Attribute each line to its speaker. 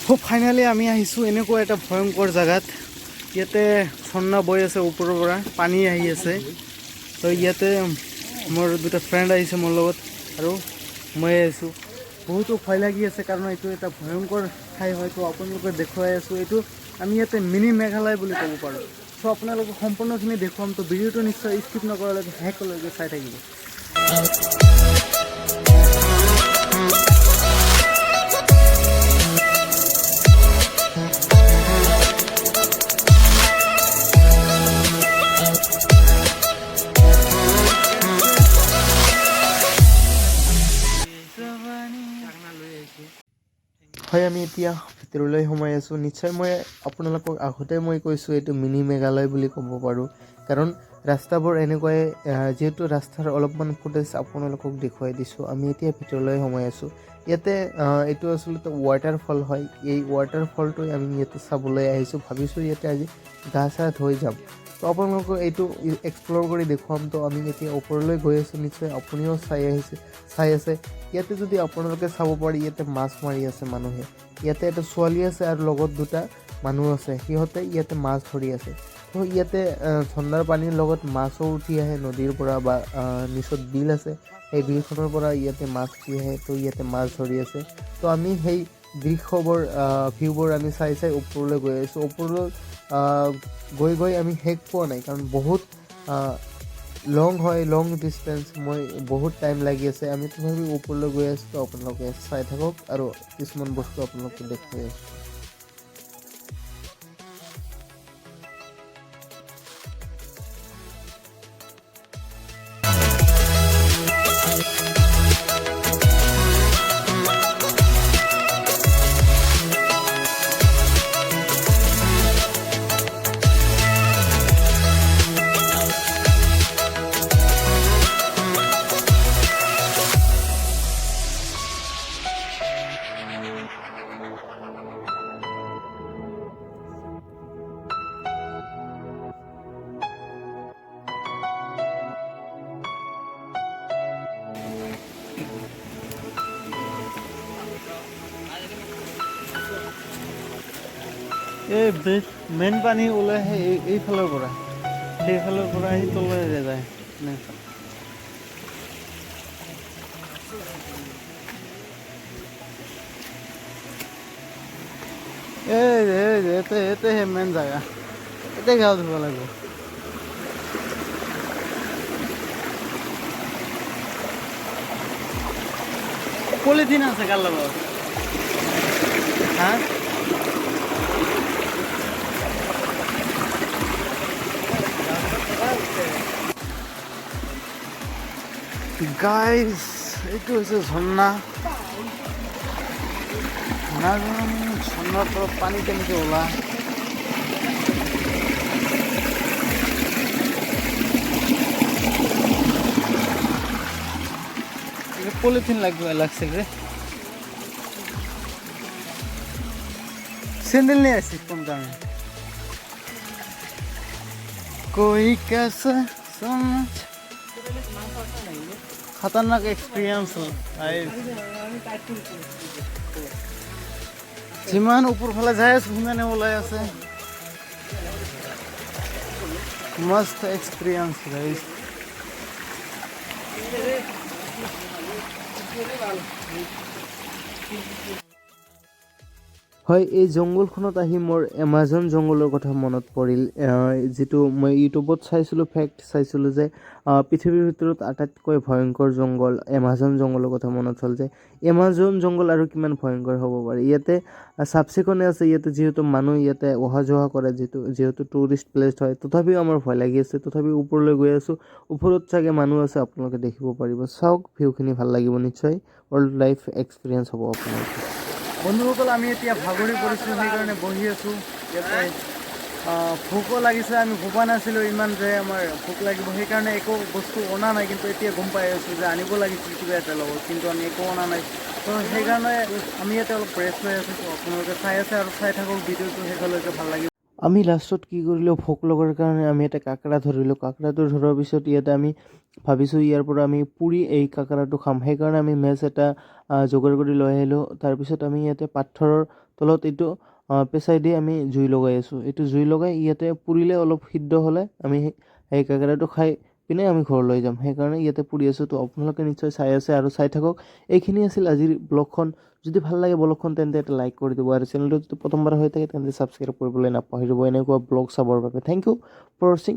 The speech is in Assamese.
Speaker 1: খুব ফাইনেলি আমি আহিছোঁ এনেকুৱা এটা ভয়ংকৰ জেগাত। ইয়াতে ঝৰ্ণা বৈ আছে ওপৰৰ পৰা, পানী আহি আছে। তো ইয়াতে মোৰ দুটা ফ্ৰেণ্ড আহিছে মোৰ লগত আৰু মই আহিছোঁ। বহুতো ভয় লাগি আছে কাৰণ এইটো এটা ভয়ংকৰ ঠাই হয়তো আপোনালোকে দেখুৱাই আছোঁ। এইটো আমি ইয়াতে মিনি মেঘালয় বুলি ক'ব পাৰোঁ। চ' আপোনালোকে সম্পূৰ্ণখিনি দেখুৱাম, তো ভিডিঅ'টো নিশ্চয় স্কিপ নকৰালৈকে শেষলৈকে চাই থাকিব। হয়, আমি এতিয়া ভিতৰলৈ সোমাই আছোঁ। নিশ্চয় মই আপোনালোকক আগতে মই কৈছোঁ এইটো মিনি মেঘালয় বুলি ক'ব পাৰোঁ, কাৰণ ৰাস্তাবোৰ এনেকুৱাই। যিহেতু ৰাস্তাৰ অলপমান ফুটেজ আপোনালোকক দেখুৱাই দিছোঁ। আমি এতিয়া ভিতৰলৈ সোমাই আছোঁ। ইয়াতে এইটো আচলতে ৱাটাৰফল হয়। এই ৱাটাৰফলটোৱে আমি ইয়াতে চাবলৈ আহিছোঁ। ভাবিছোঁ ইয়াতে আজি গা চা ধুই যাম। তো আপোনালোকক এইটো এক্সপ্ল'ৰ কৰি দেখুৱাম। তো আমি এতিয়া ওপৰলৈ গৈ আছোঁ। নিশ্চয় আপুনিও চাই আছে। ইয়াতে যদি আপোনালোকে চাব পাৰি, ইয়াতে মাছ মাৰি আছে মানুহে। ইয়াতে এটা ছোৱালী আছে আৰু লগত দুটা মানুহ আছে, সিহঁতে ইয়াতে মাছ ধৰি আছে। তো ইয়াতে ঝৰ্ণাৰ পানীৰ লগত মাছো উঠি আহে নদীৰ পৰা, বা নিচত বিল আছে, সেই বিলখনৰ পৰা ইয়াতে মাছ উঠি আহে। তো ইয়াতে মাছ ধৰি আছে। তো আমি সেই দৃশ্যবোৰ ভিউবোৰ আমি চাই ওপৰলৈ গৈ আছোঁ। ওপৰলৈ গৈ আমি শেষ পোৱা নাই, কাৰণ বহুত লং হয়, লং ডিষ্টেঞ্চ। মই বহুত টাইম লাগি আছে। আমি তথাপি ওপৰলৈ গৈ আছোঁ। আপোনালোকে চাই থাকক আৰু কিছুমান বস্তু আপোনালোকে দেখুৱাই আছোঁ। এই মেইন পানী ওলাই আহে এইফালৰ পৰা, সেইফালৰ পৰা আহি তললৈ যায়। এতেহে মেইন জেগা, এতে গা ধুব লাগিব। পলিথিন আছে কাৰ লগত? হা, গাইজ, এইটো হৈছে ঝৰ্ণা। ঝৰ্ণাৰ পৰা পানী কেনেকৈ ওলায়। পলিথিন লাগছে রে, স্যান্ডেল নিয়ে আসিস কোন দামে? कोई कैसे समझ खतरनाक एक्सपीरियंस जिमान ऊपर फाले जाए सिमाने ओलाई आछे। मस्त एक्सपीरियंस गाइस। হয়, এই জংঘলখনত আহি মোৰ এমাজন জংঘলৰ কথা মনত পৰিল। যিটো মই ইউটিউবত চাইছিলোঁ, ফেক্ট চাইছিলোঁ যে পৃথিৱীৰ ভিতৰত আটাইতকৈ ভয়ংকৰ জংঘল এমাজন জংঘলৰ কথা মনত হ'ল যে এমাজন জংঘল আৰু কিমান ভয়ংকৰ হ'ব পাৰে। ইয়াতে চাফ চিকুণে আছে, ইয়াতে যিহেতু মানুহ ইয়াতে অহা যোৱা কৰে, যিহেতু টুৰিষ্ট প্লেচ হয়, তথাপিও আমাৰ ভয় লাগি আছে। তথাপিও ওপৰলৈ গৈ আছোঁ। ওপৰত চাগে মানুহ আছে, আপোনালোকে দেখিব পাৰিব। চাওক, ভিউখিনি ভাল লাগিব নিশ্চয়। ৱৰ্ল্ড লাইফ এক্সপিৰিয়েঞ্চ হ'ব আপোনালোকৰ। বন্ধুসকল, আমি এতিয়া ভাগৰি পৰিছোঁ, সেইকাৰণে বহি আছোঁ ইয়াতে। ভোকো লাগিছে, আমি ভবা নাছিলোঁ ইমান যে আমাৰ ভোক লাগিব, সেইকাৰণে একো বস্তু অনা নাই। কিন্তু এতিয়া গম পাই আছোঁ যে আনিব লাগিছিল কিবা এটা লগত, কিন্তু আমি একো অনা নাই। তো সেইকাৰণে আমি ইয়াতে অলপ ৰেষ্ট লৈ আছোঁ। আপোনালোকে চাই আছে আৰু চাই থাকক ভিডিঅ'টো শেষলৈকে, ভাল লাগিব। আমি লাষ্টত কি কৰিলোঁ, ভোক লগাৰ কাৰণে আমি এটা কাঁকৰা ধৰিলোঁ। কাঁকৰাটো ধৰাৰ পিছত ইয়াতে আমি ভাবিছোঁ ইয়াৰ পৰা আমি পুৰি এই কাঁকৰাটো খাম। সেইকাৰণে আমি মেচ এটা যোগাৰ কৰি লৈ আহিলোঁ। তাৰপিছত আমি ইয়াতে পাথৰৰ তলত এইটো পেচাই দি আমি জুই লগাই আছোঁ। এইটো জুই লগাই ইয়াতে পুৰিলে অলপ সিদ্ধ হ'লে আমি সেই কাঁকৰাটো খাই পিনে আমি ঘৰলৈ যাম। সেইকাৰণে ইয়াতে পুৰি আছোঁ। তো আপোনালোকে নিশ্চয় চাই আছে আৰু চাই থাকক। এইখিনি আছিল আজিৰ ব্লগখন। যদি ভাল লাগে ব্লগখন তেন্তে এটা লাইক কৰি দিব আৰু চেনেলটো যদি প্ৰথমবাৰ হৈ থাকে তেন্তে ছাবস্ক্ৰাইব কৰিবলৈ নাপাহৰিব এনেকুৱা ব্লগ চাবৰ বাবে। থেংক ইউ ফৰ ৱাচিং।